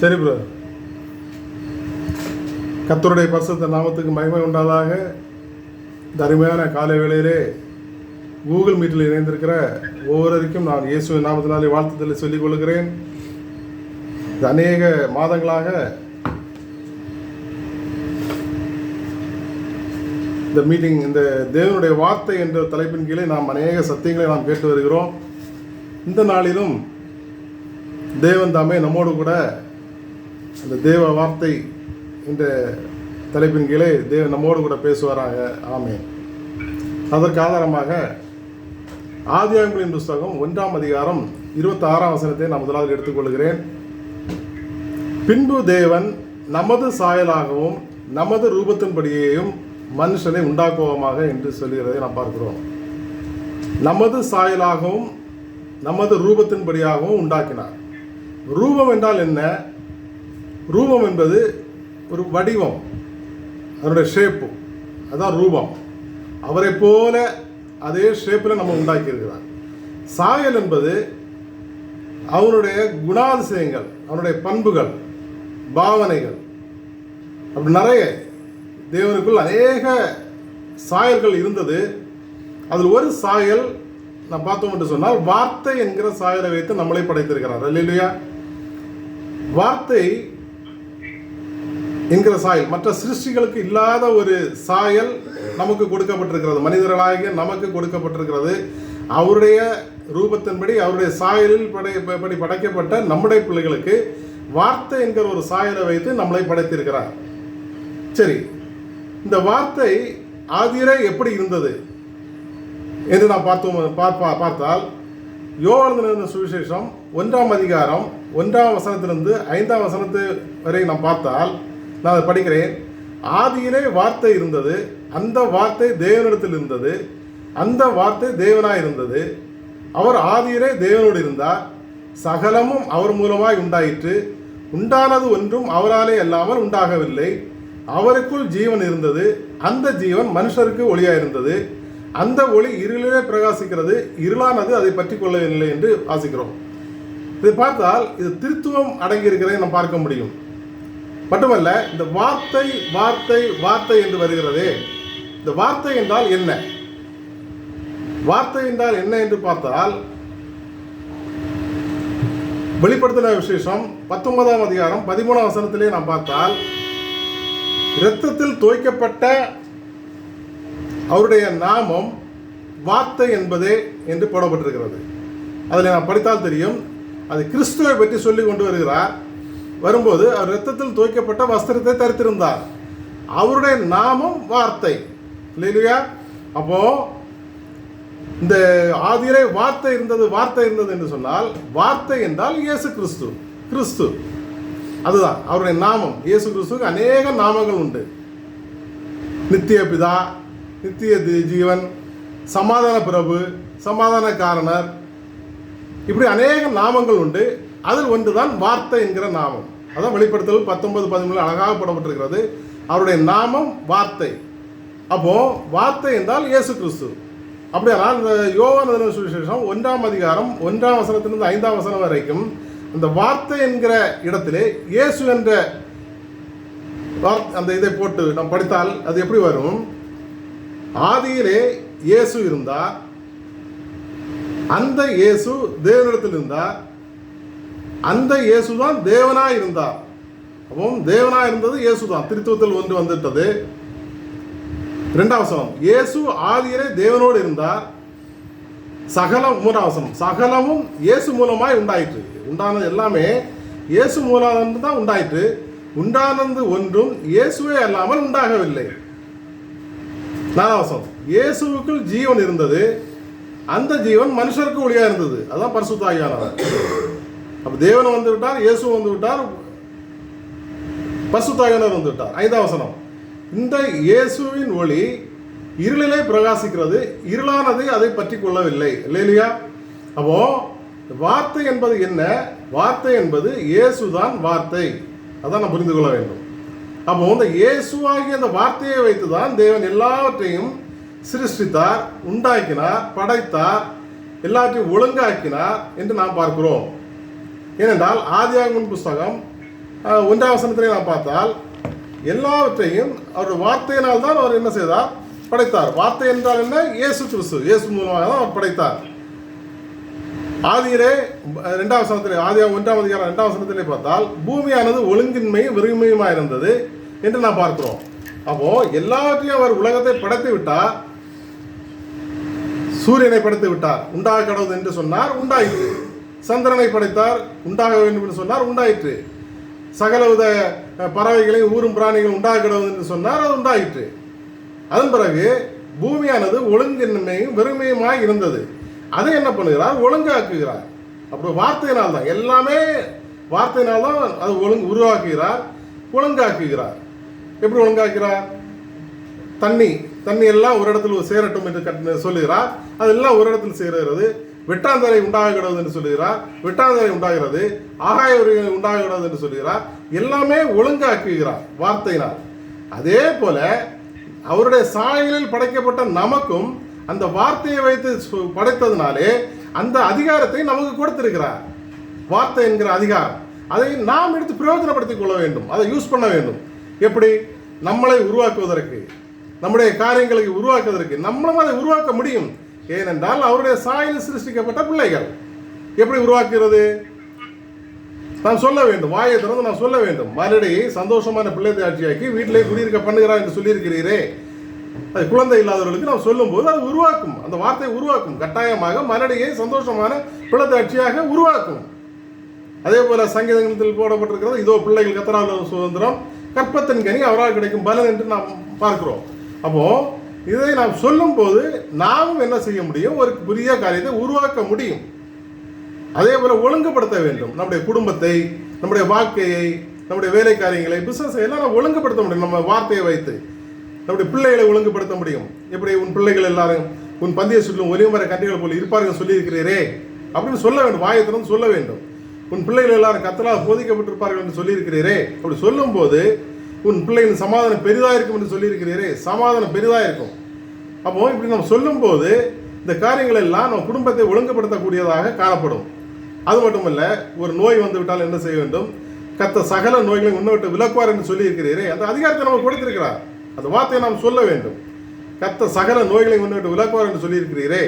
சரி ப்ரோ, கர்த்தருடைய பரிசுத்த நாமத்துக்கு மகிமை உண்டாதாக. இந்த அருமையான காலை வேளையிலே கூகுள் மீட்டில் இணைந்திருக்கிற ஒவ்வொருவருக்கும் நான் இயேசுவின் நாமத்தினாலே வாழ்த்துதலை சொல்லிக் கொள்கிறேன். இது அநேக மாதங்களாக இந்த மீட்டிங், இந்த தேவனுடைய வார்த்தை என்ற தலைப்பின் கீழே நாம் அநேக சத்தியங்களை நாம் கேட்டு வருகிறோம். இந்த நாளிலும் தேவன் தாமே நம்மோடு கூட அந்த தேவ வார்த்தை என்ற தலைப்பின் கீழே தேவன் நம்மோடு கூட பேசுவாராக. ஆமென். அதற்கு ஆதாரமாக ஆதியாகமத்தின் புஸ்தகம் 1ஆம் அதிகாரம் 26ஆம் வசனத்தை நான் முதலாவது எடுத்துக்கொள்கிறேன். பின்பு தேவன் நமது சாயலாகவும் நமது ரூபத்தின்படியேயும் மனுஷனை உண்டாக்குவோமாக என்று சொல்கிறதை நாம் பார்க்கிறோம். நமது சாயலாகவும் நமது ரூபத்தின்படியாகவும் உண்டாக்கினார். ரூபம் என்றால் என்ன? ரூபம் என்பது ஒரு வடிவம், அதனுடைய ஷேப்பு, அதான் ரூபம். அவரை போல அதே ஷேப்பில் நம்ம உண்டாக்கியிருக்கிறார். சாயல் என்பது அவனுடைய குணாதிசயங்கள், அவனுடைய பண்புகள், பாவனைகள். அப்படி நிறைய தேவனுக்குள் அநேக சாயல்கள் இருந்தது. அதில் ஒரு சாயல் நான் பார்த்தோம் என்று சொன்னால் வார்த்தை என்கிற சாயலை வைத்து நம்மளை படைத்திருக்கிறார். அல்லேலூயா. வார்த்தை என்கிற சாயல் மற்ற சிருஷ்டிகளுக்கு இல்லாத ஒரு சாயல் நமக்கு கொடுக்கப்பட்டிருக்கிறது. மனிதர்களாகிய நமக்கு கொடுக்கப்பட்டிருக்கிறது. அவருடைய ரூபத்தின்படி, அவருடைய சாயலில் படைக்கப்பட்ட நம்முடைய பிள்ளைகளுக்கு வார்த்தை என்கிற ஒரு சாயலை வைத்து நம்மளை படைத்திருக்கிறார். சரி, இந்த வார்த்தை ஆதியிலே எப்படி இருந்தது என்று நாம் பார்த்தால் யோவான் சுவிசேஷம் 1ஆம் அதிகாரம் 1ஆம் வசனத்திலிருந்து 5ஆம் வசனத்து வரை நாம் பார்த்தால், நான் அதை படிக்கிறேன். ஆதியிலே வார்த்தை இருந்தது, அந்த வார்த்தை தேவனிடத்தில் இருந்தது, அந்த வார்த்தை தேவனாய் இருந்தது. அவர் ஆதியிலே தேவனோடு இருந்தார். சகலமும் அவர் மூலமாய் உண்டாயிற்று. உண்டானது ஒன்றும் அவராலே அல்லாமல் உண்டாகவில்லை. அவருக்குள் ஜீவன் இருந்தது, அந்த ஜீவன் மனுஷருக்கு ஒளியாயிருந்தது. அந்த ஒளி இருளிலே பிரகாசிக்கிறது, இருளானது அதை பற்றி கொள்ளவில்லை என்று வாசிக்கிறோம். இதை பார்த்தால் இது திருத்துவம் அடங்கியிருக்கிறதை நாம் பார்க்க முடியும். மட்டுமல்ல, இந்த வார்த்தை வார்த்தை வார்த்தை என்று வருகிறதே, இந்த வார்த்தை என்றால் என்ன? வார்த்தை என்றால் என்ன என்று பார்த்தால், வெளிப்படுத்தின விசேஷம் 19ஆம் அதிகாரம் 13ஆம் வசனத்திலே நாம் பார்த்தால், இரத்தத்தில் தோய்க்கப்பட்ட அவருடைய நாமம் வார்த்தை என்பதே என்று போடப்பட்டிருக்கிறது. அதில் நான் படித்தால் தெரியும். அது கிறிஸ்துவை பற்றி சொல்லி கொண்டு வருகிறார். வரும்போது அவர் இரத்தத்தில் தோய்க்கப்பட்ட வஸ்திரத்தை தரித்திருந்தார். அவருடைய நாமம் வார்த்தை. இல்லையா? அப்போ இந்த ஆதியிலே வார்த்தை இருந்தது, வார்த்தை இருந்தது என்று சொன்னால், வார்த்தை என்றால் இயேசு கிறிஸ்து. கிறிஸ்து அதுதான் அவருடைய நாமம். இயேசு கிறிஸ்துவுக்கு அநேக நாமங்கள் உண்டு. நித்திய பிதா, நித்திய ஜீவன், சமாதான பிரபு, சமாதான காரணர், இப்படி அநேக நாமங்கள் உண்டு. அதில் ஒன்றுதான் வார்த்தை என்கிற நாமம். அதான் வெளிப்படுத்தல் 19:13 அழகாக போடப்பட்டிருக்கிறது. அவருடைய நாமம் வார்த்தை. அப்போ வார்த்தை என்றால் இயேசு கிறிஸ்து. அப்படியானால் இந்த யோவான் சுவிசேஷம் 1ஆம் அதிகாரம் 1ஆம் வசனத்திலிருந்து 5ஆம் வசனம் வரைக்கும் அந்த வார்த்தை என்கிற இடத்திலே இயேசு என்ற அந்த இதை போட்டு நாம் படித்தால் அது எப்படி வரும்? ஆதியிலே இயேசு இருந்தார், அந்த இயேசு தேவனிடத்தில் இருந்தார், அந்த இயேசு தான் தேவனாய் இருந்தார். அப்போ தேவனாய் இருந்தது இயேசு தான். திருத்துவத்தில் ஒன்று வந்துவிட்டது. 2ஆம் வசனம், இயேசு ஆதியிலே தேவனோடு இருந்தார். சகலம் 3ஆம் வசனம், சகலமும் இயேசு மூலமாய் உண்டாயிற்று. உண்டானது எல்லாமே இயேசு மூலம் தான் உண்டாயிற்று. உண்டானது ஒன்றும் இயேசுவே அல்லாமல் உண்டாகவில்லை. 4ஆம் வசனம், இயேசுவுக்குள் ஜீவன் இருந்தது, அந்த ஜீவன் மனுஷருக்கு ஒளியா இருந்தது. அதான் பரிசுத்த ஆவியானவர். அப்ப தேவன் வந்து விட்டார், இயேசு வந்து விட்டார், பரிசுத்த ஆவியானவர் வந்து விட்டார். 5ஆம் வசனம், இந்த இயேசுவின் ஒளி இருளிலே பிரகாசிக்கிறது, இருளானதை அதை பற்றி கொள்ளவில்லை. இல்லையா? அப்போ வார்த்தை என்பது என்ன? வார்த்தை என்பது இயேசுதான் வார்த்தை. அதான் நான் புரிந்து கொள்ள வேண்டும். அப்போ இந்த இயேசுவாகிய அந்த வார்த்தையை வைத்துதான் தேவன் எல்லாவற்றையும் சிருஷ்டித்தார், உண்டாக்கினார், படைத்தார், எல்லாவற்றையும் ஒழுங்காக்கினார் என்று நாம் பார்க்கிறோம். ஏனென்றால் ஆதியாகமம் புஸ்தகம் 1ஆம் வசனத்திலே நாம் பார்த்தால் எல்லாவற்றையும் அவருடைய வார்த்தையினால் தான் அவர் என்ன செய்தார்? படைத்தார். வார்த்தை என்றால் என்ன? இயேசு கிறிஸ்து. இயேசு மூலமாக தான் அவர் படைத்தார். ஆதியிலே 2ஆம் வசனத்திலே, ஆதியா 1ஆம் அதிகாரம் 2ஆம் வசனத்திலே பார்த்தால் பூமியானது ஒழுங்கின்மையும் விரும்பியுமாக இருந்தது என்று நாம் பார்க்கிறோம். அப்போ எல்லாவற்றையும் அவர் உலகத்தை படைத்து விட்டார். சூரியனை படைத்து விட்டார், உண்டாக கடவுள் என்று சொன்னார், உண்டாயிற்று. சந்திரனை படைத்தார், உண்டாக வேண்டும் என்று சொன்னார், உண்டாயிற்று. சகலவித பறவைகளையும் ஊரும் பிராணிகளும் உண்டாக கடவுள் என்று சொன்னார், அது உண்டாயிற்று. அதன் பிறகு பூமியானது ஒழுங்கின்மையும் வெறுமையுமாய் இருந்தது. அதை என்ன பண்ணுகிறார்? ஒழுங்காக்குகிறார். அப்படி வார்த்தையினால் தான், எல்லாமே வார்த்தையினால் தான் அது உருவாக்குகிறார், ஒழுங்காக்குகிறார். எப்படி ஒழுங்காக்கிறார்? தண்ணி எல்லாம் ஒரு இடத்தில் சேரட்டும் என்று சொல்லுகிறார், அதெல்லாம் ஒரு இடத்தில் சேருகிறது. வெட்டாந்தரை உண்டாகிறது என்று சொல்லுகிறார், வெட்டாந்தரை உண்டாகிறது. ஆகாய உரிமை உண்டாகிறது என்று சொல்லுகிறார். எல்லாமே ஒழுங்காக்குகிறார் வார்த்தையினால். அதே போல அவருடைய சாயலில் படைக்கப்பட்ட நமக்கும் அந்த வார்த்தையை வைத்து படைத்ததினாலே அந்த அதிகாரத்தை நமக்கு கொடுத்திருக்கிறார். வார்த்தை என்கிற அதிகாரம், அதை நாம் எடுத்து பிரயோஜனப்படுத்திக் கொள்ள வேண்டும், அதை யூஸ் பண்ண வேண்டும். எப்படி? நம்மளை உருவாக்குவதற்கு, நம்முடைய காரியங்களை உருவாக்குவதற்கு நம்மளும் அதை உருவாக்க முடியும். ஏனென்றால் அவருடைய சாயலில் சிருஷ்டிக்கப்பட்ட பிள்ளைகள். எப்படி உருவாக்குகிறது? நாம் சொல்ல வேண்டும், வாயை திறந்து நாம் சொல்ல வேண்டும். மறுபடியை சந்தோஷமான பிள்ளை ஆட்சியாக்கி வீட்டிலே குடியிருக்க பண்ணுகிறார் என்று சொல்லியிருக்கிறீரே, அது குழந்தை இல்லாதவர்களுக்கு நாம் சொல்லும் போது அது உருவாக்கும், அந்த வார்த்தை உருவாக்கும். கட்டாயமாக மறுபடியை சந்தோஷமான பிள்ளை ஆட்சியாக உருவாக்கும். அதே போல சங்கீதத்தில் போடப்பட்டிருக்கிறது, இதோ பிள்ளைகள் கர்த்தரால் சுதந்திரம், கற்பத்தின் கனி அவரால் கிடைக்கும் பலன் என்று நாம் பார்க்கிறோம். அப்போ இதை நாம் சொல்லும் போது நாம் என்ன செய்ய முடியும்? ஒரு புதிய காரியத்தை உருவாக்க முடியும். அதே போல ஒழுங்குபடுத்த வேண்டும். நம்முடைய குடும்பத்தை, நம்முடைய வாழ்க்கையை, நம்முடைய வேலை காரியங்களை, பிசினஸ் எல்லாம் நாம் ஒழுங்குபடுத்த முடியும். நம்ம வார்த்தையை வைத்து நம்முடைய பிள்ளைகளை ஒழுங்குபடுத்த முடியும். எப்படி? உன் பிள்ளைகள் எல்லாரும் உன் பந்தய சுற்றிலும் ஒலிமர கன்றிகள் போல இருப்பார்கள் சொல்லியிருக்கிறீரே அப்படின்னு சொல்ல வேண்டும். வாயை திறந்து சொல்ல வேண்டும். உன் பிள்ளைகள் எல்லாரும் கர்த்தரால் போதிக்கப்பட்டிருப்பார்கள் என்று சொல்லியிருக்கிறீரே, அப்படி சொல்லும் போது உன் பிள்ளைகளின் சமாதானம் பெரிதாக இருக்கும் என்று சொல்லியிருக்கிறீரே, சமாதானம் பெரிதாக இருக்கும். அப்போ இப்படி நம்ம சொல்லும் போது இந்த காரியங்கள் எல்லாம் நம்ம குடும்பத்தை ஒழுங்குபடுத்தக்கூடியதாக காணப்படும். அது மட்டுமல்ல, ஒரு நோய் வந்து விட்டால் என்ன செய்ய வேண்டும்? கர்த்தர் சகல நோய்களை உன்னை விட்டு விலக்குவார் என்று சொல்லியிருக்கிறீரே, அந்த அதிகாரத்தை நமக்கு கொடுத்திருக்கிறார். அந்த வார்த்தையை நாம் சொல்ல வேண்டும். கர்த்தர் சகல நோய்களை உன்னை விட்டு விலக்குவார் என்று சொல்லியிருக்கிறீரே,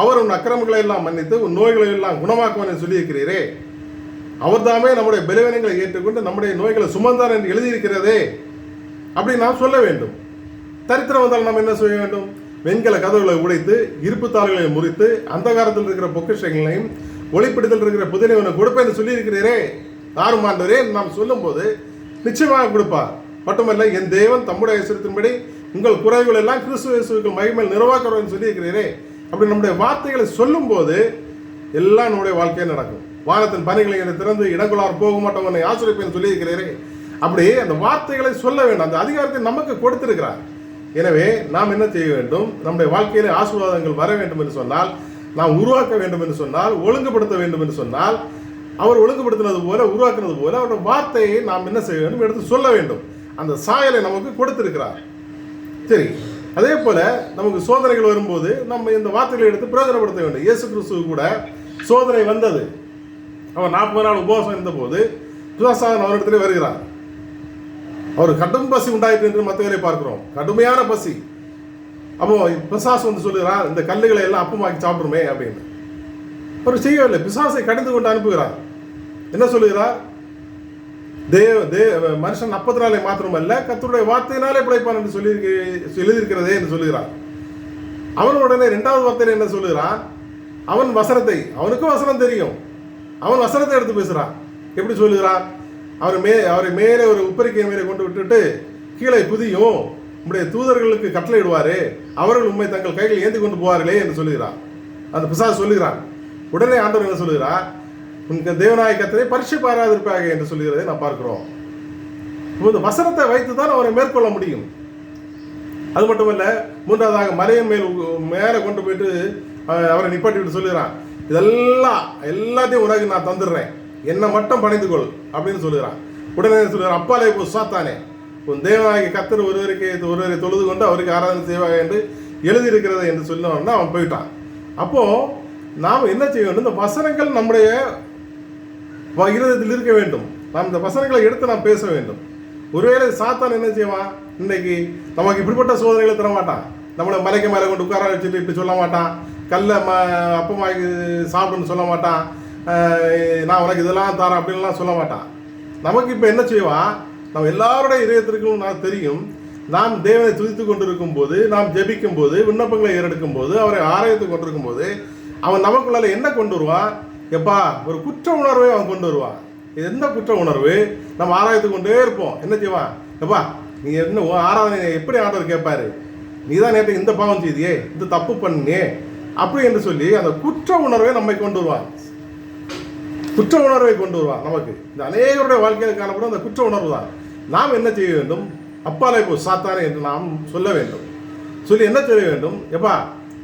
அவர் உன் அக்கிரமங்களை எல்லாம் மன்னித்து உன் நோய்களை எல்லாம் குணமாக்குவார் என்று சொல்லியிருக்கிறீரே, அவர் தாமே நம்முடைய பலவீனங்களை ஏற்றுக்கொண்டு நம்முடைய நோய்களை சுமந்தார் என்று எழுதியிருக்கிறதே அப்படி நாம் சொல்ல வேண்டும். தரித்திரம் வந்தால் நாம் என்ன செய்ய வேண்டும்? வெண்கல கதவுகளை உடைத்து, இருப்பு தாள்களை முறித்து, அந்த காலத்தில் இருக்கிற பொக்கிஷங்களையும் ஒளிப்பிடித்தல் இருக்கிற புதினவனை கொடுப்பேன் என்று சொல்லியிருக்கிறீரே, ஆறுமாண்டவரே நாம் சொல்லும் போது நிச்சயமாக கொடுப்பார். மட்டுமல்ல, என் தேவன் தம்முடைய ஐஸ்வரியத்தின்படி உங்கள் குறைகள் எல்லாம் கிறிஸ்துவ இயேசுவுக்கு மகிமையில் நிறைவாக்குவார் என்று சொல்லியிருக்கிறீரே. அப்படி நம்முடைய வார்த்தைகளை சொல்லும் போது எல்லாம் நம்முடைய வாழ்க்கையில் நடக்கும். வானத்தின் பணிகளை என்னை திறந்து இடங்களார் போக மாட்டோம் என்னை ஆசிரியப்பேன் சொல்லியிருக்கிறீரே. அப்படி அந்த வார்த்தைகளை சொல்ல வேண்டும். அந்த அதிகாரத்தை நமக்கு கொடுத்திருக்கிறார். எனவே நாம் என்ன செய்ய வேண்டும்? நம்முடைய வாழ்க்கையிலே ஆசீர்வாதங்கள் வர வேண்டும் என்று சொன்னால், நாம் உருவாக்க வேண்டும் என்று சொன்னால், ஒழுங்குபடுத்த வேண்டும் என்று சொன்னால், அவர் ஒழுங்குபடுத்தினது போல, உருவாக்குனது போல அவருடைய வார்த்தையை நாம் என்ன செய்ய வேண்டும்? எடுத்து சொல்ல வேண்டும். அந்த சாயலை நமக்கு கொடுத்திருக்கிறார். சரி, அதே போல நமக்கு சோதனைகள் வரும்போது நம்ம இந்த வார்த்தைகளை எடுத்து பிரயோஜனப்படுத்த வேண்டும். இயேசு கிறிஸ்துவு கூட சோதனை வந்தது. அவர் 40 நாள் உபவாசம் இருந்தபோது பிசாசானவன் அவரிடத்திலே வருகிறார். அவர் கடும் பசி உண்டாயிற்று என்று மத்தவேலை பார்க்கிறோம். கடுமையான பசி. அப்போ பிசாசு வந்து சொல்லுகிறார், இந்த கல்லுகளை எல்லாம் அப்பமாக்கி சாப்பிடுமே அப்படின்னு. அவர் செய்யவில்லை. பிசாசை கடிந்து கொண்டு அனுப்புகிறார். என்ன சொல்லுகிறார்? மனுஷன் அப்பத்தினாலே மாத்திரமல்ல கர்த்தருடைய வார்த்தையினாலே பிழைப்பான் என்று சொல்லி எழுதியிருக்கிறதே என்று சொல்லுகிறார். அவன் உடனே 2வது வார்த்தையில் என்ன சொல்லுகிறான்? அவன் வசனத்தை, அவனுக்கும் வசனம் தெரியும், அவன் வசனத்தை எடுத்து பேசுகிறான். எப்படி சொல்லுகிறான்? அவரை மேலே ஒரு உப்பரிக்கையின் மேலே கொண்டு விட்டுட்டு கீழே குதியும், உம்முடைய தூதர்களுக்கு கட்டளை இடுவாரு, அவர்கள் உண்மை தங்கள் கைகள் ஏந்தி கொண்டு போவார்களே என்று சொல்லுகிறான். அந்த பிசாசு சொல்லுகிறான். உடனே ஆண்டவர் என்ன சொல்லுகிறார்? உங்கள் தேவனாய கர்த்தரை பரீட்சை பாராதிருப்பாக என்று சொல்லுகிறதை நாம் பார்க்கிறோம். இந்த வசனத்தை வைத்து தான் அவரை மேற்கொள்ள முடியும். அது மட்டுமல்ல, 3வதாக மலையின் மேலே கொண்டு போயிட்டு அவரை நிப்பாட்டி விட்டு சொல்லுகிறான், எல்லாத்தையும் உனக்கு நான் தந்துடுறேன், என்னை மட்டும் பணிந்து கொள் அப்படின்னு சொல்லுகிறான். உடனே சொல்லுகிறான், அப்பாலே போ சாத்தானே, உன் தேவனாகிய கர்த்தர் ஒருவரை தொழுது கொண்டு அவருக்கு ஆராதனை செய்வாங்க என்று எழுதியிருக்கிறது என்று சொன்னோம்னா அவன் போயிட்டான். அப்போ நாம் என்ன செய்ய வேண்டும்? இந்த வசனங்கள் நம்முடைய இருதயத்தில் இருக்க வேண்டும். நாம் இந்த வசனங்களை எடுத்து நாம் பேச வேண்டும். ஒருவேளை சாத்தான் என்ன செய்வான், இன்னைக்கு நமக்கு இப்படிப்பட்ட சோதனைகளை தர மாட்டான். நம்மளை மலைக்கு மேலே கொண்டு உட்கார வச்சுட்டு இப்படி சொல்ல மாட்டான், கல்ல அப்பமாக்கி சாப்பிடுன்னு சொல்ல மாட்டான், நான் உனக்கு இதெல்லாம் தரேன் அப்படின்லாம் சொல்ல மாட்டான். நமக்கு இப்போ என்ன செய்வான், நம்ம எல்லாருடைய இதயத்திற்கும் நான் தெரியும், நாம் தேவனை துதித்து கொண்டிருக்கும் போது, நாம் ஜெபிக்கும் போது, விண்ணப்பங்களை ஏறெடுக்கும் போது, அவரை ஆராய்த்து கொண்டிருக்கும் போது அவன் நமக்குள்ளால என்ன கொண்டு வருவான், எப்பா ஒரு குற்ற உணர்வை அவன் கொண்டு வருவான். எந்த குற்ற உணர்வு, நம்ம ஆராய்த்து கொண்டே இருப்போம். என்ன செய்வான், எப்பா நீ என்ன ஆராதனை எப்படி ஆண்டவர் கேட்பாரு, நீ தான் நேற்று இந்த பாவம் செய்தியே, இந்த தப்பு பண்ணியே அப்படி என்று சொல்லி அந்த குற்ற உணர்வை நம்மை கொண்டு வருவான். குற்ற உணர்வை கொண்டு வருவான். நமக்கு இந்த அநேகருடைய வாழ்க்கையில் காணப்படும் அந்த குற்ற உணர்வு தான். நாம் என்ன செய்ய வேண்டும், அப்பாலை போ சாத்தானே என்று நாம் சொல்ல வேண்டும். சொல்லி என்ன செய்ய வேண்டும், எப்பா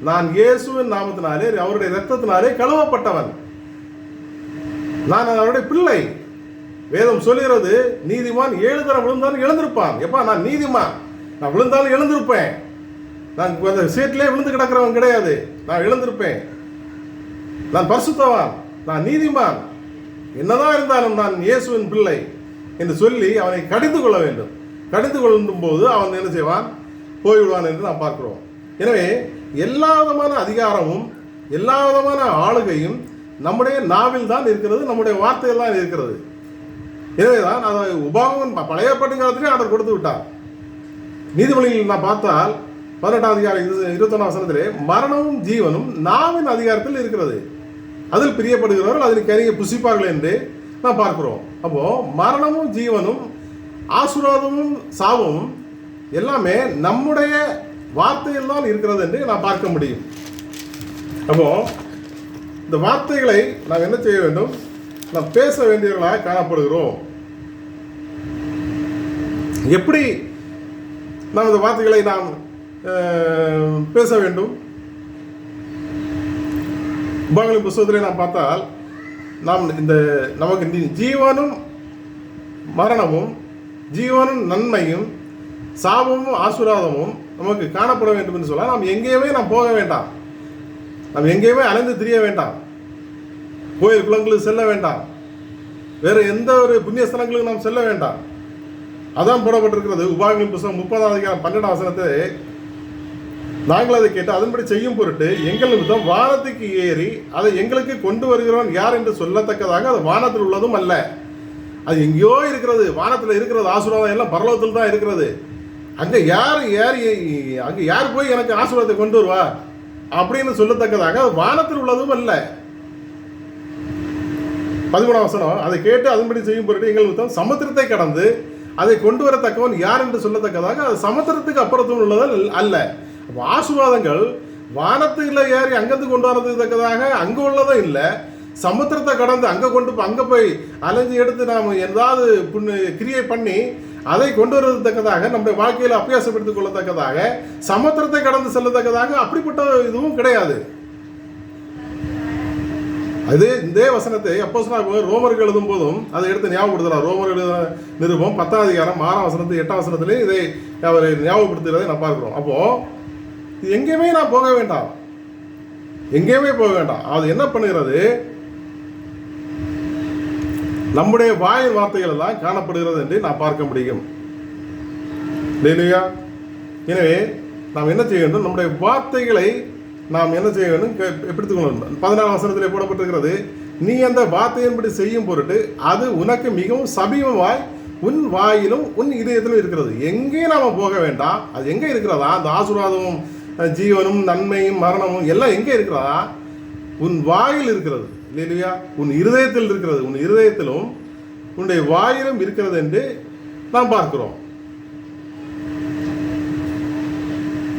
நான் இயேசுவின் நாமத்தினாலே அவருடைய இரத்தத்தினாலே கழுவப்பட்டவன், நான் அவருடைய பிள்ளை. வேதம் சொல்லுகிறது, நீதிமான் 7 தரம் விழுந்தாலும் எழுந்திருப்பான். எப்பா நான் நீதிமான், நான் விழுந்தாலும் எழுந்திருப்பேன். நான் அந்த சீட்டிலே விழுந்து கிடக்கிறவன் கிடையாது, நான் எழுந்திருப்பேன். நான் பரிசுத்தவான், நான் நீதிமான், என்னதான் இருந்தாலும் நான் இயேசுவின் பிள்ளை என்று சொல்லி அவனை கடிந்து கொள்ள வேண்டும். கடிந்து கொள்ளும் போது அவன் என்ன செய்வான், போய்விடுவான் என்று நாம் பார்க்கிறோம். எனவே எல்லா விதமான அதிகாரமும் எல்லா விதமான ஆளுகையும் நம்முடைய நாவில் தான் இருக்கிறது, நம்முடைய வார்த்தையில் தான் இருக்கிறது. எனவேதான் அதை உபாகமன் பழைய ஏற்பாட்டு காலத்திலே ஆண்டவர் கொடுத்து விட்டார். நீதிமொழியில் நான் பார்த்தால் 18ஆம் அதிகாரம் 21ஆம் வசனத்திலே மரணமும் ஜீவனும் நாவின் அதிகாரத்தில் இருக்கிறது, அதில் பிரியப்படுகிறவர்கள் அதில் கனியை புசிப்பார்கள் என்று நாம் பார்க்கிறோம். அப்போ மரணமும் ஜீவனும் ஆசீர்வாதமும் சாபமும் எல்லாமே நம்முடைய வார்த்தையில் தான் இருக்கிறது என்று நாம் பார்க்க முடியும். அப்போ இந்த வார்த்தைகளை நாம் என்ன செய்ய வேண்டும், நாம் பேச வேண்டியவர்களாக காணப்படுகிறோம். எப்படி நாம் இந்த வார்த்தைகளை நாம் பேச வேண்டும், உபாகமத்தின் புத்தகத்திலே நாம் பார்த்தால் நாம் இந்த நமக்கு ஜீவனும் மரணமும் ஜீவனும் நன்மையும் சாபமும் ஆசீர்வாதமும் நமக்கு காணப்பட வேண்டும் என்று சொல்ல நாம் எங்கேயுமே நாம் போக வேண்டாம், நாம் எங்கேயுமே அலைந்து திரிய வேண்டாம், கோயில் குளங்களுக்கு செல்ல வேண்டாம், வேறு எந்த ஒரு புண்ணிய ஸ்தலங்களுக்கு நாம் செல்ல வேண்டாம். அதான் போடப்பட்டிருக்கிறது. உபாகமத்தின் புத்தகம் 30ஆம் அதிகாரம் 12ஆம் வசனத்தை நாங்கள் அதை கேட்டு அதன்படி செய்யும் பொருட்டு எங்கள் நிமித்தம் வானத்துக்கு ஏறி அதை எங்களுக்கு கொண்டு வருகிறவன் யார் என்று சொல்லத்தக்கதாக அது வானத்தில் உள்ளதும் அல்ல, அது எங்கேயோ இருக்கிறது. வானத்தில் இருக்கிறது ஆசீர்வாதம் எல்லாம் பரலோகத்தில் தான் இருக்கிறது. அங்கே அங்கே யார் போய் எனக்கு ஆசீர்வாதத்தை கொண்டு வருவா அப்படின்னு சொல்லத்தக்கதாக அது வானத்தில் உள்ளதும் அல்ல. 13ஆம் வசனம், அதை கேட்டு அதன்படி செய்யும் பொருட்டு எங்கள் நிமித்தம் சமுத்திரத்தை கடந்து அதை கொண்டு வரத்தக்கவன் யார் என்று சொல்லத்தக்கதாக அது சமுத்திரத்துக்கு அப்புறத்தும் உள்ளது அல்ல. ஆசீர்வாதங்கள் வானத்தில் ஏறி அங்கிருந்து கொண்டு வரதுக்காக அங்கே உள்ளதும் இல்லை, சமுத்திரத்தை கடந்து அங்கே போய் அலைஞ்சு எடுத்து நாம் ஏதாவது கிரியை பண்ணி அதை கொண்டு வருவதற்கதாக நம்முடைய வாழ்க்கையில் அபியாசப்படுத்திக் கொள்ளத்தக்கதாக சமுத்திரத்தை கடந்து செல்லத்தக்கதாக அப்படிப்பட்ட இதுவும் கிடையாது. அது இதே வசனத்தை அப்போஸ்தலனாகிய ரோமருக்கு எழுதும் போதும் அதை எடுத்து ஞாபகப்படுத்தலாம். ரோமர்கள் நிருபம் 10ஆம் அதிகாரம் 6ஆம் வசனத்து 8ஆம் வசனத்திலே இதை அவர் ஞாபகப்படுத்துகிறதை நான் பார்க்கிறோம். அப்போ எங்கேயுமே நான் போக வேண்டாம், எங்கேயுமே போக வேண்டாம். அது என்ன பண்ணுகிறது, நம்முடைய வாயின் வார்த்தைகள் தான் காணப்படுகிறது என்று நான் பார்க்க முடியும். இல்லையா? எனவே நாம் என்ன செய்ய வேண்டும், நம்முடைய வார்த்தைகளை நாம் என்ன செய்ய வேண்டும், எடுத்துக்கொள்ளணும். 14ஆம் வசனத்திலே போடப்பட்டிருக்கிறது, நீ அந்த வார்த்தையின்படி செய்யும் பொருட்டு அது உனக்கு மிகவும் சமீபமாய் உன் வாயிலும் உன் இதயத்திலும் இருக்கிறது. எங்கேயும் நாம் போக வேண்டாம். அது எங்கே இருக்கிறதா, அந்த ஆசீர்வாதமும் ஜீவனும் நன்மையும் மரணமும் எல்லாம் எங்கே இருக்கிறதா, உன் வாயில் இருக்கிறது. இல்லையா? உன் இருதயத்தில் இருக்கிறது. உன் இருதயத்திலும் உன்னுடைய வாயிலும் இருக்கிறது என்று நாம் பார்க்கிறோம்.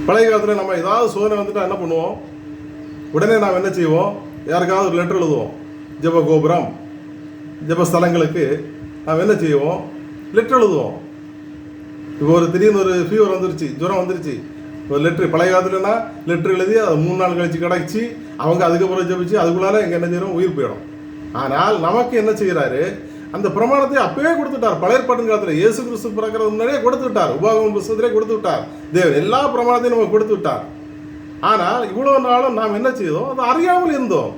பழைய காலத்தில் நம்ம ஏதாவது சோதனை வந்துட்டா என்ன பண்ணுவோம், உடனே நாம் என்ன செய்வோம், யாருக்காவது ஒரு லெட்டர் எழுதுவோம். ஜெப கோபுரம் ஜெபஸ்தலங்களுக்கு நாம் என்ன செய்வோம், லெட்டர் எழுதுவோம். இப்போ ஒரு திடீர்னு ஒரு ஃபீவர் வந்துருச்சு, ஜுரம் வந்துருச்சு, ஒரு லெட்ரு. பழைய காலத்துலனா லெட்ரு எழுதி அதை 3 நாள் கழிச்சு கிடச்சி அவங்க அதுக்கப்புறம் ஜெபிச்சு அதுக்குள்ளார எங்கே என்ன செய்யறோம், உயிர் போயிடும். ஆனால் நமக்கு என்ன செய்கிறாரு, அந்த பிரமாணத்தை அப்பவே கொடுத்துட்டார். பழைய ஏற்பாட்டு காலத்தில் இயேசு கிறிஸ்து பிறக்கிறது முன்னாடியே கொடுத்து விட்டார். உபாகமம் புத்தகத்திலே கொடுத்து விட்டார். தேவன் எல்லா பிரமாணத்தையும் நமக்கு கொடுத்து விட்டார். ஆனால் இவ்வளவு நாளும் நாம் என்ன செய்தோம், அதை அறியாமல் இருந்தோம்.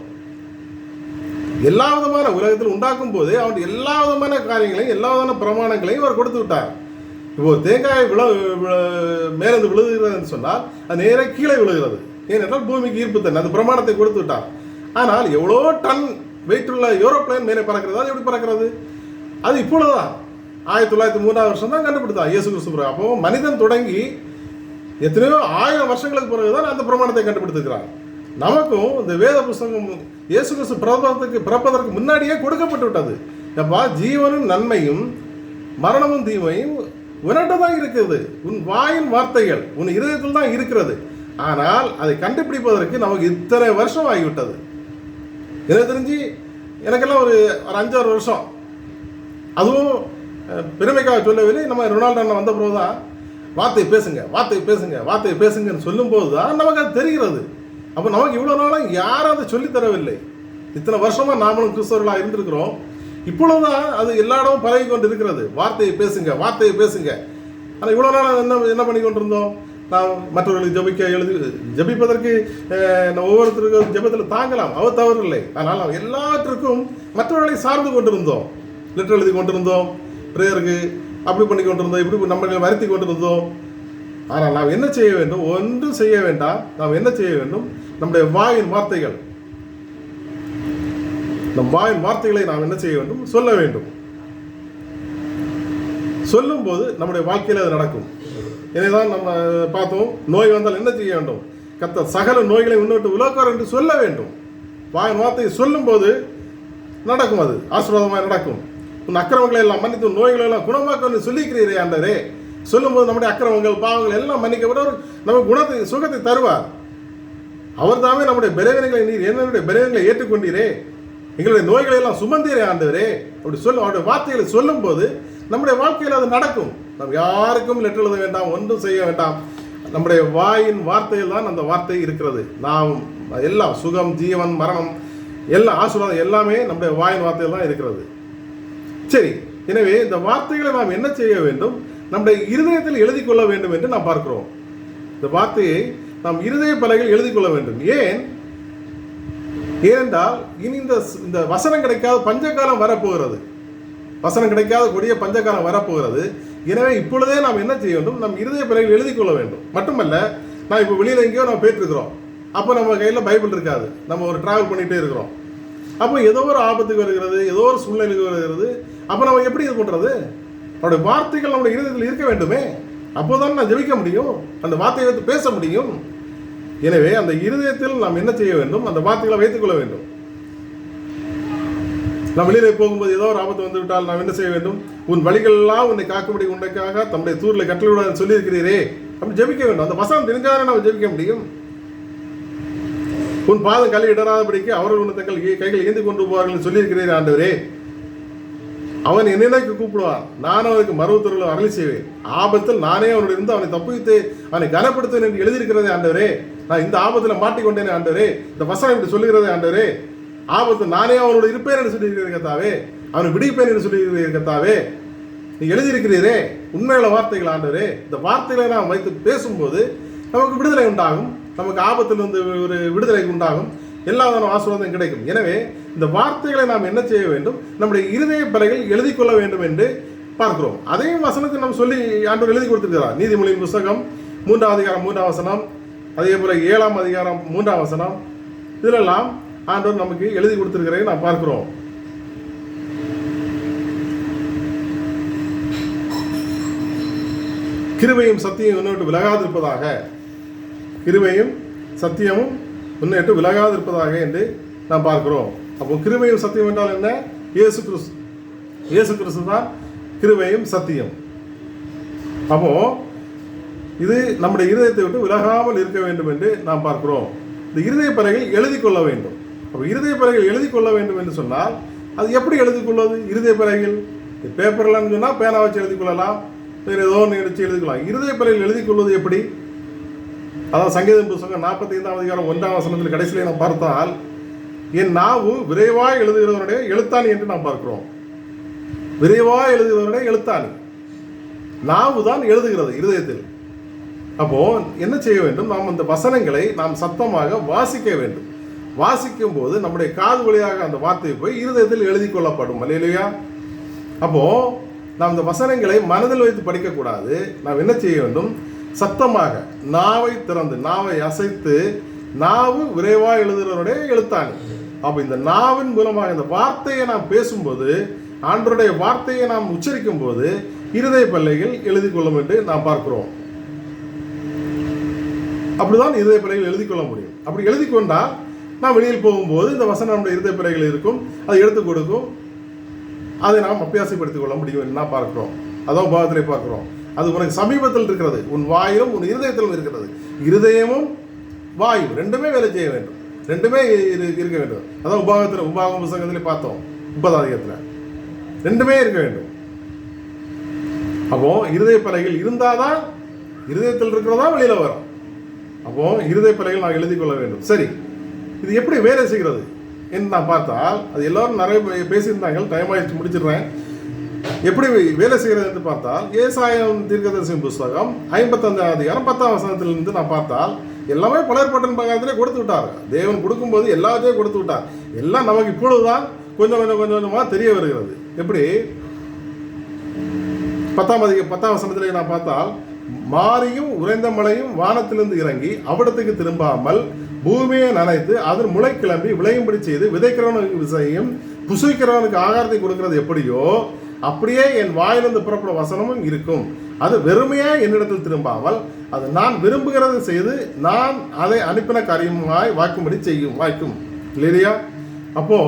எல்லா விதமான உலகத்தில் உண்டாக்கும் போது அவனுடைய எல்லா விதமான காரியங்களையும் எல்லா விதமான பிரமாணங்களையும் அவர் கொடுத்து விட்டார். இப்போ தேங்காய் மேலிருந்து விழுகிறதுன்னு சொன்னால் அது நேராக கீழே விழுகிறது. ஏனென்றால் பூமிக்கு ஈர்ப்புத்தன்மை அந்த பிரமாணத்தை கொடுத்து விட்டார். ஆனால் எவ்வளோ டன் வெயிட் உள்ள ஏரோப்ளேன் மேலே பறக்கிறது, அது எப்படி பறக்கிறது? அது இப்பொழுதுதான் 1903 தான் கண்டுபிடித்தான் இயேசு கிறிஸ்து. அப்போ மனிதன் தொடங்கி எத்தனையோ 1000 வருஷங்களுக்கு பிறகுதான் அந்த பிரமாணத்தை கண்டுபிடித்துக்கிறான். நமக்கும் இந்த வேத புஸ்தகம் இயேசு கிறிஸ்து பிறப்பதற்கு முன்னாடியே கொடுக்கப்பட்டு விட்டது. எப்பா, ஜீவனும் நன்மையும் மரணமும் தீமையும் உன்னிட்ட தான் இருக்கிறது. உன் வாயின் வார்த்தைகள் உன் இதயத்தில் தான் இருக்கிறது. ஆனால் அதை கண்டுபிடிப்பதற்கு நமக்கு இத்தனை வருஷம் ஆகிவிட்டது. எனக்கு தெரிஞ்சு எனக்கெல்லாம் ஒரு 5-6 வருஷம். அதுவும் பெருமைக்காக சொல்லவில்லை. நம்ம ரொனால்டோ அண்ணன் வந்த பிறகு தான் வார்த்தையை பேசுங்க வார்த்தையை பேசுங்க வார்த்தையை பேசுங்கன்னு சொல்லும்போது தான் நமக்கு அது தெரிகிறது. அப்போ நமக்கு இவ்வளோ நாளாக யாரும் அதை சொல்லித்தரவில்லை. இத்தனை வருஷமாக நாமளும் கிறிஸ்தவர்களாக இருந்திருக்கிறோம். இப்பொழுதுதான் அது எல்லா இடமும் பரவி கொண்டு இருக்கிறது. வார்த்தையை பேசுங்க வார்த்தையை பேசுங்க. ஆனால் இவ்வளோ நாள் என்ன பண்ணி கொண்டிருந்தோம்? நாம் மற்றவர்களுக்கு ஜபிப்பதற்கு ஒவ்வொருத்தருக்கும் ஜபத்தில் தாங்கலாம், அவர் தவறில்லை. ஆனால் நாம் எல்லாற்றுக்கும் மற்றவர்களை சார்ந்து கொண்டிருந்தோம். லெட்டர் எழுதி கொண்டிருந்தோம், ப்ரேயருக்கு அப்படி பண்ணி கொண்டிருந்தோம், இப்படி நம்ம வருத்தி கொண்டிருந்தோம். ஆனால் நாம் என்ன செய்ய வேண்டும்? ஒன்றும் செய்ய வேண்டாம். நாம் என்ன செய்ய வேண்டும்? நம்முடைய வாயின் வார்த்தைகள், நம் வாயின் வார்த்தைகளை நாம் என்ன செய்ய வேண்டும்? சொல்ல வேண்டும். சொல்லும்போது நம்முடைய வாழ்க்கையில் அது நடக்கும். எனவேதான் நம்ம பார்த்தோம், நோய் வந்தால் என்ன செய்ய வேண்டும்? கர்த்தர் சகல நோய்களை முன்னிட்டு உலகார் என்று சொல்ல வேண்டும். வாயின் வார்த்தையை சொல்லும்போது நடக்கும், அது ஆசீர்வாதமாக நடக்கும். உன் அக்கிரமங்களை எல்லாம் மன்னித்து நோய்களை எல்லாம் குணமாக்க சொல்லிக்கிறீரே ஆண்டவரே. சொல்லும்போது நம்முடைய அக்கிரமங்கள் பாவங்கள் எல்லாம் மன்னிக்கப்பட்டவர் நமக்கு குணத்தை சுகத்தை தருவார். அவர் தாமே நம்முடைய பலவீனங்களை, நீர் என்னுடைய பலவீனங்களை ஏற்றுக்கொண்டீரே, எங்களுடைய நோய்களை எல்லாம் சுமந்தீரே ஆண்டவரே அப்படி அவருடைய வார்த்தைகளை சொல்லும் போது நம்முடைய வாழ்க்கையில் அது நடக்கும். நாம் யாருக்கும் லெட்டர் எழுத வேண்டாம், ஒன்றும் செய்ய வேண்டாம். நம்முடைய வாயின் வார்த்தையில் தான் அந்த வார்த்தை இருக்கிறது. நாம் எல்லாம் சுகம், ஜீவன், மரணம், எல்லாம் ஆசீர்வாதம் எல்லாமே நம்முடைய வாயின் வார்த்தையில் தான் இருக்கிறது. சரி, எனவே இந்த வார்த்தைகளை நாம் என்ன செய்ய வேண்டும்? நம்முடைய இருதயத்தில் எழுதி கொள்ள வேண்டும் என்று நாம் பார்க்கிறோம். இந்த வார்த்தையை நாம் இருதய பலகையில் எழுதி கொள்ள வேண்டும். ஏனென்றால் இனி இந்த வசனம் கிடைக்காத பஞ்சகாலம் வரப்போகிறது. வசனம் கிடைக்காத கொடிய பஞ்சகாலம் வரப்போகிறது. எனவே இப்பொழுதே நாம் என்ன செய்ய வேண்டும்? நம் இருதய பலகையில் எழுதி கொள்ள வேண்டும். மட்டுமல்ல, நான் இப்போ வெளியில் எங்கேயோ நம்ம போயிட்டுருக்கிறோம். அப்போ நம்ம கையில் பைபிள் இருக்காது, நம்ம ஒரு ட்ராவல் பண்ணிகிட்டே இருக்கிறோம். அப்போ ஏதோ ஒரு ஆபத்துக்கு வருகிறது, ஏதோ ஒரு சூழ்நிலைக்கு வருகிறது. அப்போ நம்ம எப்படி இது பண்ணுறது? அவருடைய வார்த்தைகள் நம்முடைய இருதயத்தில் இருக்க வேண்டுமே. அப்போதான் நான் ஜெபிக்க முடியும், அந்த வார்த்தையை வைத்து பேச முடியும். எனவே அந்த இருதயத்தில் நாம் என்ன செய்ய வேண்டும்? அந்த வார்த்தைகளை வைத்துக் கொள்ள வேண்டும். நாம் வெளியிலே போகும்போது ஏதோ ஒரு ஆபத்து வந்து விட்டால் நாம் என்ன செய்ய வேண்டும்? உன் வழிகள் எல்லாம் உன்னை காக்கும்படி உன்னைக்காக தம்முடைய தூரில் கட்டளையிட சொல்லியிருக்கிறீரே அப்படி ஜெபிக்க வேண்டும். அந்த வசனம் தெரிஞ்சாலே நாம் ஜெபிக்க முடியும். உன் பாதம் கல்வி இடராதபடிக்கு அவர்கள் உன்னை தங்கள் கைகள் ஏந்தி கொண்டு போவார்கள் சொல்லியிருக்கிறீரே ஆண்டவரே. அவன் என்னைக்கு கூப்பிடுவான், நான் அவனுக்கு மறுவுத்தொருள் அருளி செய்வேன். ஆபத்தில் நானே அவனுடைய இருந்து அவனை தப்புவித்து அவனை கனப்படுத்துவேன் என்று எழுதியிருக்கிறதே ஆண்டவரே. நான் இந்த ஆபத்தில் மாட்டிக்கொண்டேனே ஆண்டவரே. இந்த வசனம் இப்படி சொல்லுகிறதே ஆண்டவரே. ஆபத்து நானே அவனோடு இருப்பேன் என்று சொல்லியிருக்கிறீர்கள் கர்த்தாவே. அவனை விடுவிப்பேன் என்று சொல்லியிருக்கிறீர்கள் கர்த்தாவே. நீ எழுதியிருக்கிறீரே உண்மையுள்ள வார்த்தைகள் ஆண்டவரே. இந்த வார்த்தைகளை நாம் வைத்து பேசும்போது நமக்கு விடுதலை உண்டாகும், நமக்கு ஆபத்திலிருந்து ஒரு விடுதலை உண்டாகும், எல்லா ஆசீர்வாதம் கிடைக்கும். எனவே இந்த வார்த்தைகளை நாம் என்ன செய்ய வேண்டும்? நம்முடைய இருதய பலகையில் எழுதி கொள்ள வேண்டும் என்று பார்க்கிறோம். அதையும் வசனத்தை நம்ம சொல்லி ஆண்டவர் எழுதி கொடுத்திருக்கிறார். நீதிமொழியின் புஸ்தகம் 3ஆம் அதிகாரம் 3ஆம் வசனம், அதே போல 7ஆம் அதிகாரம் 3ஆம் வசனம், இதிலெல்லாம் ஆண்டவர் நமக்கு எழுதி கொடுத்திருக்கிறதை நாம் பார்க்கிறோம். கிருபையும் சத்தியம் முன்னிட்டு விலகாதிருப்பதாக, கிருபையும் சத்தியமும் முன்னிட்டு விலகாதிருப்பதாக என்று நாம் பார்க்கிறோம். அப்போ கிருபையும் சத்தியம் என்றால் என்ன? இயேசு கிறிஸ்து. இயேசு கிறிஸ்து தான் கிருபையும் சத்தியம். அப்போ இது நம்முடைய இருதயத்தை விட்டு விலகாமல் இருக்க வேண்டும் என்று நாம் பார்க்கிறோம். இந்த இருதய பலகையில் எழுதி கொள்ள வேண்டும். அப்போ இருதய பலகையில் எழுதி கொள்ள வேண்டும் என்று சொன்னால் அது எப்படி எழுதி கொள்வது? இருதய பலகையில் பேப்பர்லன்னு சொன்னால் பேனா வச்சு எழுதி கொள்ளலாம், வேறு ஏதோ ஒன்று வச்சு எழுதிக்கலாம். இருதய பலகையில் எழுதி கொள்வது எப்படி? அதாவது சங்கீதம் புத்தகம் 45ஆம் அதிகாரம் 1ஆம் வசனத்தில் கடைசியிலே நாம் பார்த்தால், என் நாவு விரைவாக எழுதுகிறவனுடைய எழுத்தாணி என்று நாம் பார்க்கிறோம். விரைவாக எழுதுகிறவனுடைய எழுத்தாணி, நாவு தான் எழுதுகிறது இருதயத்தில். அப்போ என்ன செய்ய வேண்டும்? நாம் அந்த வசனங்களை நாம் சத்தமாக வாசிக்க வேண்டும். வாசிக்கும் போது நம்முடைய காது வழியாக அந்த வார்த்தை போய் இருதயத்தில் எழுதி கொள்ளப்படும் இல்லையா? அப்போ நாம் இந்த வசனங்களை மனதில் வைத்து படிக்கக்கூடாது. நாம் என்ன செய்ய வேண்டும்? சத்தமாக நாவை திறந்து, நாவை அசைத்து, நாவு விரைவாக எழுதுகிறவருடைய எழுத்தாணி. அப்போ இந்த நாவின் மூலமாக இந்த வார்த்தையை நாம் பேசும்போது, ஆண்டவருடைய வார்த்தையை நாம் உச்சரிக்கும் போது இருதய பலகைகள் எழுதி கொள்ளும் என்று நாம் பார்க்கிறோம். அப்படிதான் இருதய பலகைகள் எழுதி கொள்ள முடியும். அப்படி எழுதி கொண்டால் நாம் வெளியில் போகும்போது இந்த வசனம் நம்முடைய இருதய பலகைகள் இருக்கும், அதை எடுத்து கொடுக்கும், அதை நாம் அபியாசப்படுத்திக் கொள்ள முடியும் என்று நாம் பார்க்கிறோம். அதான் உபாகத்திலே பார்க்கிறோம். அது உனக்கு சமீபத்தில் இருக்கிறது, உன் வாயிலும் உன் இருதயத்திலும் இருக்கிறது. இருதயமும் வாயு ரெண்டுமே வேலை செய்ய வேண்டும், ரெண்டுமே இருக்க வேண்டும். அதான் உபாகம் புத்தகத்திலே பார்த்தோம், 30 ரெண்டுமே இருக்க வேண்டும். அப்போ இருதய பலகைகள் இருந்தாதான் இருதயத்தில் இருக்கிறதா வெளியில வரும். அப்போ இருதய பலகைகள் நான் எழுதி கொள்ள வேண்டும். சரி, இது எப்படி வேலை செய்கிறது என்று நான் பார்த்தால், அது எல்லாரும் நிறைய பேசியிருந்தாங்க, டைம் ஆயிடுச்சு, முடிச்சிடுறேன். எப்படி வேலை செய்கிறது என்று பார்த்தால், ஏசாயம் தீர்க்கதரிசி புஸ்தகம் 55 அதிகாரம் 10ஆம் வசனத்திலிருந்து நான் பார்த்தால், எல்லாமே பலர்பட்டன் பக்கத்திலே கொடுத்து விட்டார். தேவன் கொடுக்கும்போது எல்லாத்தையும் கொடுத்து விட்டார். எல்லாம் நமக்கு இப்பொழுதுதான் கொஞ்சம் கொஞ்சம் கொஞ்சமாக தெரிய வருகிறது. எப்படி 10ஆம் வசனத்திலே நான் பார்த்தால், மாரியும் உறைந்த மழையும் வானத்திலிருந்து இறங்கி அவ்விடத்துக்கு திரும்பாமல் பூமியை நனைத்து அதன் முளை கிளம்பி விளையும்படி செய்து விதைக்கிறவனுக்கு விசையும் புசிக்கிறவனுக்கு ஆகாரத்தை கொடுக்கிறது எப்படியோ அப்படியே என் வாயிலிருந்து புறப்பட வசனமும் இருக்கும். அது வெறுமையா என்னிடத்தில் திரும்பாமல் அது நான் விரும்புகிறது செய்து நான் அதை அனுப்பின காரியமாய் வாய்க்கும்படி செய்யும் வாய்க்கும் இல்லையா? அப்போ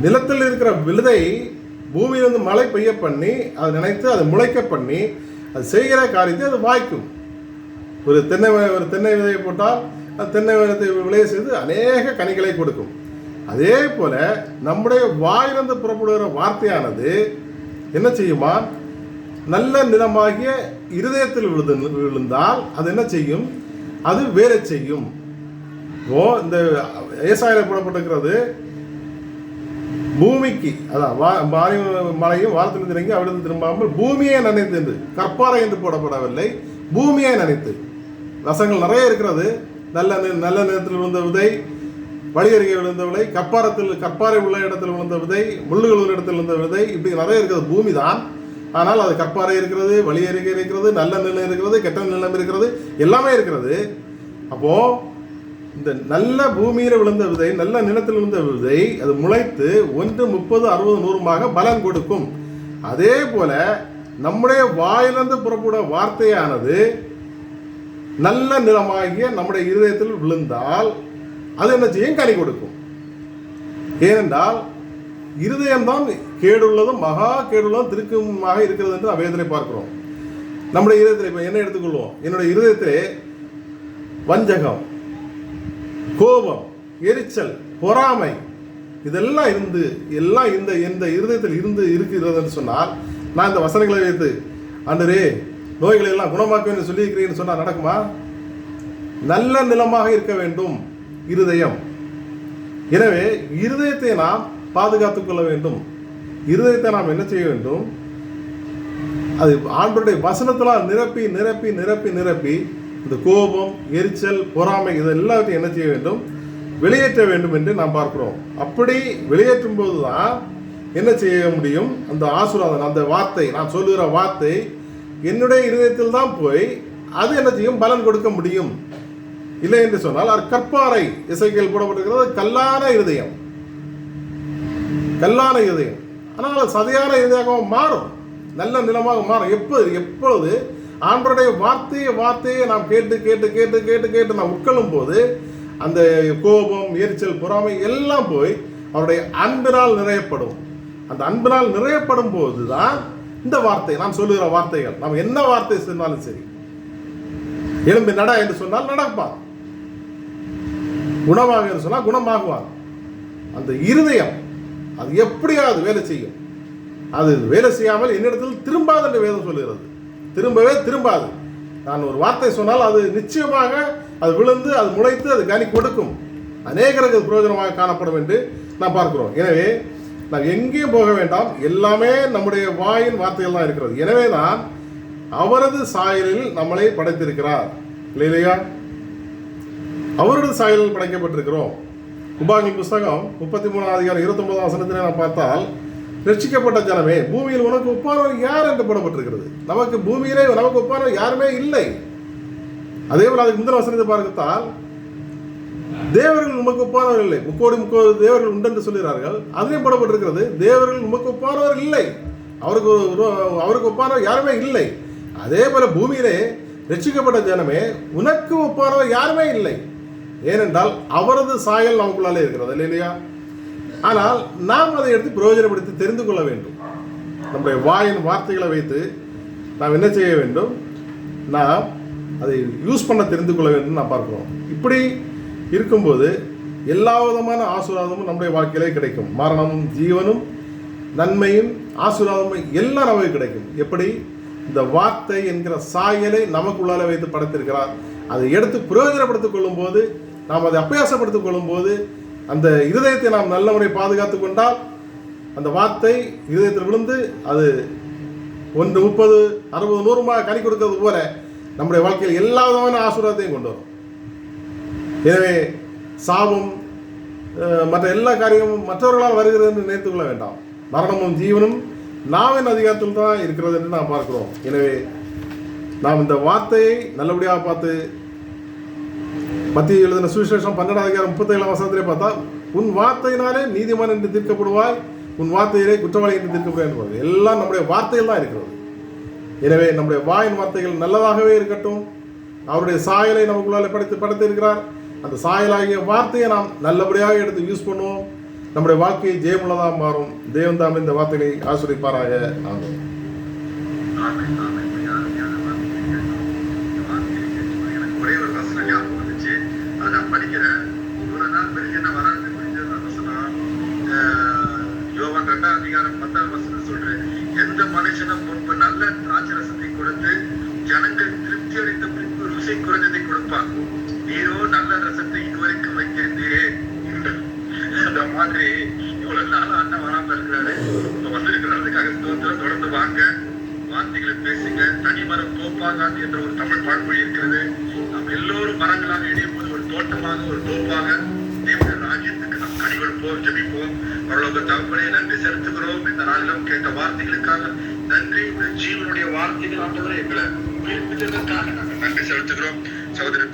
நிலத்தில் இருக்கிற விழுதை பூமியிலிருந்து மழை பெய்ய பண்ணி அதை நினைத்து அதை முளைக்க பண்ணி அது செய்கிற காரியத்தை அது வாய்க்கும். ஒரு தென்னை விதையை போட்டால் அது தென்னை விதத்தை விளைய செய்து அநேக கனிகளை கொடுக்கும். அதே போல நம்முடைய வாயிலிருந்து புறப்படுகிற வார்த்தையானது என்ன செய்யுமா? நல்ல நிலமாகிய இருதயத்தில் விழுந்தால் அது என்ன செய்யும்? அது வேலை செய்யும். இந்த ஏசாயில போடப்பட்டிருக்கிறது பூமிக்கு, அதான் மழையும் வாரத்திலிருந்து இறங்கி அவிடத்து திரும்பாமல் பூமியை நினைத்து என்று, கற்பாறை என்று போடப்படவில்லை, பூமியை நினைத்து. வசங்கள் நிறைய இருக்கிறது. நல்ல நிலத்தில் விழுந்த விதை, வழி அருகே விழுந்த விதை, கற்பாறை உள்ள இடத்தில் விழுந்த விதை, முள்ளுகள் உள்ள இடத்தில் விழுந்த விதை, இப்படி நிறைய இருக்கிறது. பூமி தான், ஆனால் அது கற்பாறை இருக்கிறது, வழி அருகே இருக்கிறது, நல்ல நிலம் இருக்கிறது, கெட்ட நிலம் இருக்கிறது, எல்லாமே இருக்கிறது. அப்போ இந்த நல்ல பூமியில் விழுந்த விதை, நல்ல நிலத்தில் விழுந்த விதை, அது முளைத்து 1, 30, 60, 100 பலன் கொடுக்கும். அதே போல நம்முடைய வாயிலிருந்து புறப்பட வார்த்தையானது நல்ல நிலமாகிய நம்முடைய இருதயத்தில் விழுந்தால் அது என்ன செய்யும்? கனி கொடுக்கும். ஏனென்றால் இருதயம்தான் கேடுள்ளதும் மகா கேடுள்ளதும் திருக்கமாக இருக்கிறது என்று வேதத்திலே பார்க்கிறோம். நம்முடைய இருதயத்தில் இப்போ என்ன எடுத்துக்கொள்வோம்? என்னுடைய இருதயத்திலே வஞ்சகம், கோபம், எரிச்சல், பொறாமை இதெல்லாம் எல்லாம் இந்த இருதயத்தில் இருக்கிறது என்று சொன்னால், நான் இந்த வசனங்களை வைத்து ஆண்டவரே நோய்களை எல்லாம் குணமாக்குவேன் சொல்லியிருக்கிறேன்னு சொன்னால் நடக்குமா? நல்ல நிலமாக இருக்க வேண்டும் இருதயம். எனவே இருதயத்தை நாம் பாதுகாத்துக் கொள்ள வேண்டும். இருதயத்தை நாம் என்ன செய்ய வேண்டும்? அது ஆண்டவருடைய வசனத்தினால் நிரப்பி நிரப்பி நிரப்பி நிரப்பி இந்த கோபம், எரிச்சல், பொறாமை இது எல்லாத்தையும் என்ன செய்ய வேண்டும்? வெளியேற்ற வேண்டும் என்று நாம் பார்க்கிறோம். அப்படி வெளியேற்றும் போது தான் என்ன செய்ய முடியும்? அந்த ஆசீர்வாதம், அந்த வார்த்தை, நான் சொல்லுகிற வார்த்தை என்னுடைய இருதயத்தில் தான் போய் அது என்ன செய்யும்? பலன் கொடுக்க முடியும். இல்லை என்று சொன்னால் அது கற்பாறை, இசைக்கேல் போடப்பட்டிருக்கிறது கல்லான இருதயம், கல்லான இருதயம். ஆனால் சதையான இருதயமாக மாறும், நல்ல நிலமாக மாறும். எப்பொழுது ஆண்டவருடைய வார்த்தையை நாம் கேட்டு கேட்டு கேட்டு கேட்டு கேட்டு நாம் உட்கொள்ளும் போது அந்த கோபம், எரிச்சல், பொறாமை எல்லாம் போய் அவருடைய அன்பினால் நிறையப்படும். அந்த அன்பினால் நிறையப்படும் போது தான் இந்த வார்த்தை, நாம் சொல்லுகிற வார்த்தைகள், நாம் என்ன வார்த்தை சொன்னாலும் சரி, எழும்பி நட என்று சொன்னால் நடப்பான், குணமாக என்று சொன்னால் குணமாகுவான். அந்த இருதயம் அது எப்படியாவது வேலை செய்யும். அது வேலை செய்யாமல் என்னிடத்தில் திரும்பாது என்று வேதம் சொல்லுகிறது. திரும்பவே திரும்பாது. நான் ஒரு வார்த்தை சொன்னால் அது நிச்சயமாக அது விழுந்து, அது முளைத்து, அது கனி கொடுக்கும், அநேகருக்கு பிரயோஜனமாக காணப்படும் என்று நாம் பார்க்கிறோம். எனவே நாம் எங்கேயும் போக வேண்டாம், எல்லாமே நம்முடைய வாயின் வார்த்தைகள் தான் இருக்கிறது. எனவே தான் அவரது சாயலில் நம்மளை படைத்திருக்கிறார் இல்லையா? அவரது சாயலில் படைக்கப்பட்டிருக்கிறோம். உபாகமம் புஸ்தகம் 33:29 நாம் பார்த்தால், ரட்சிக்கப்பட்ட ஜனமே, பூமியில் உனக்கு ஒப்பானவர் யார் என்று போடப்பட்டிருக்கிறது. நமக்கு பூமியிலே நமக்கு ஒப்பானவர் யாருமே இல்லை. அதே போல அதுக்கு முந்தின வசனத்தை பார்த்தால், தேவர்கள் உமக்கு ஒப்பானவர் இல்லை, 3 தேவர்கள் உண்டு என்று சொல்கிறார்கள். அதிலையும் போடப்பட்டிருக்கிறது, தேவர்கள் உமக்கு ஒப்பானவர் இல்லை, அவருக்கு ஒப்பானவர் யாருமே இல்லை. அதே போல பூமியிலே ரட்சிக்கப்பட்ட ஜனமே, உனக்கு ஒப்பானவர் யாருமே இல்லை. ஏனென்றால் அவரது சாயல் நமக்குள்ளாலே இருக்கிறது, இல்லையா? ஆனால் நாம் அதை எடுத்து பிரயோஜனப்படுத்தி தெரிந்து கொள்ள வேண்டும். நம்முடைய வாயின் வார்த்தைகளை வைத்து நாம் என்ன செய்ய வேண்டும்? நாம் அதை யூஸ் பண்ண தெரிந்து கொள்ள வேண்டும் நாம் பார்க்கிறோம். இப்படி இருக்கும்போது எல்லா விதமான ஆசீர்வாதமும் நம்முடைய வாழ்க்கையிலே கிடைக்கும். மரணமும் ஜீவனும் நன்மையும் ஆசீர்வாதமும் எல்லாம் நமக்கு கிடைக்கும். எப்படி? இந்த வார்த்தை என்கிற சாயலை நமக்குள்ளால வைத்து படைத்திருக்கிறார். அதை எடுத்து பிரயோஜனப்படுத்திக் கொள்ளும் போது, நாம் அதை அபியாசப்படுத்திக் கொள்ளும் போது, அந்த இருதயத்தை நாம் நல்ல முறை பாதுகாத்து கொண்டால், அந்த வார்த்தை இருதயத்தில் விழுந்து அது 1, 30, 60, 100 கனி கொடுக்கிறது போல நம்முடைய வாழ்க்கையில் எல்லா விதமான ஆசீர்வாதத்தையும் கொண்டு வரும். எனவே சாபம் மற்ற எல்லா காரியமும் மற்றவர்களால் வருகிறது என்று நினைத்து கொள்ள வேண்டாம். மரணமும் ஜீவனும் நாவின் அதிகாரத்தில் தான் இருக்கிறது என்று நாம் பார்க்கிறோம். எனவே நாம் இந்த வார்த்தையை நல்லபடியாக பார்த்து, மத்திய எழுதின சுவிசேஷம் 12:37 பார்த்தா, உன் வார்த்தையினாலே நீதிமான் என்று தீர்க்கப்படுவாய், உன் வார்த்தையிலே குற்றவாளி என்று தீர்க்கப்படுவாய் என்பது எல்லாம் நம்முடைய வார்த்தையில் தான் இருக்கிறது. எனவே நம்முடைய வாயின் வார்த்தைகள் நல்லதாகவே இருக்கட்டும். அவருடைய சாயலை நமக்குள்ளாலே படைத்து இருக்கிறார். அந்த சாயலாகிய வார்த்தையை நாம் நல்லபடியாக எடுத்து யூஸ் பண்ணுவோம். நம்முடைய வாழ்க்கையை ஜெயமுள்ளதாக மாறும். தேவன் தாம் இந்த வார்த்தையை ஆசீர்வதிப்பாராக. ஆமென். ஒரே ஒரு வசனம் ஞாபகம் வந்துச்சு, அதை நான் படிக்கிறேன். இவ்வளவு நாள் பெரிய வராது யோவான் 2:10 சொல்றேன். எந்த மனுஷனும் முன்பு நல்ல திராட்சரசத்தை கொடுத்து ஜனங்கள் திருப்தி அளித்த பின்பு ருசி குறைந்ததை கொடுப்பான். நீரோ நல்ல ரசத்தை இதுவரைக்கும் வைத்திருந்தீரே. அந்த மாதிரி இவ்வளவு நாள் அண்ணன் வராம இருக்கிறாரு, வந்திருக்கிறதுக்காக ஸ்தோத்திரம். தொடர்ந்து வாங்க, வார்த்தைகளை பேசுங்க. தனிமரம் தோப்பாகாது என்ற ஒரு தமிழ் பழமொழி இருக்கிறது. நாம் எல்லோரும் மரங்களாக இணையும் போது ஒரு தோட்டமாக, ஒரு தோப்பாக தேவனுடைய ராஜ்யத்துக்கு நாம் கனி கொடுப்போம். ஜெபிப்போம். பரலோக தகப்பனே, நன்றி செலுத்துகிறோம். இந்த நாளிலும் கேட்ட வார்த்தைகளுக்காக நன்றி. ஜீவனுடைய வார்த்தைகள் ஆண்டவரே எங்களை உயிர்ப்பித்ததற்காக நாங்கள் நன்றி செலுத்துகிறோம். சகோதரர்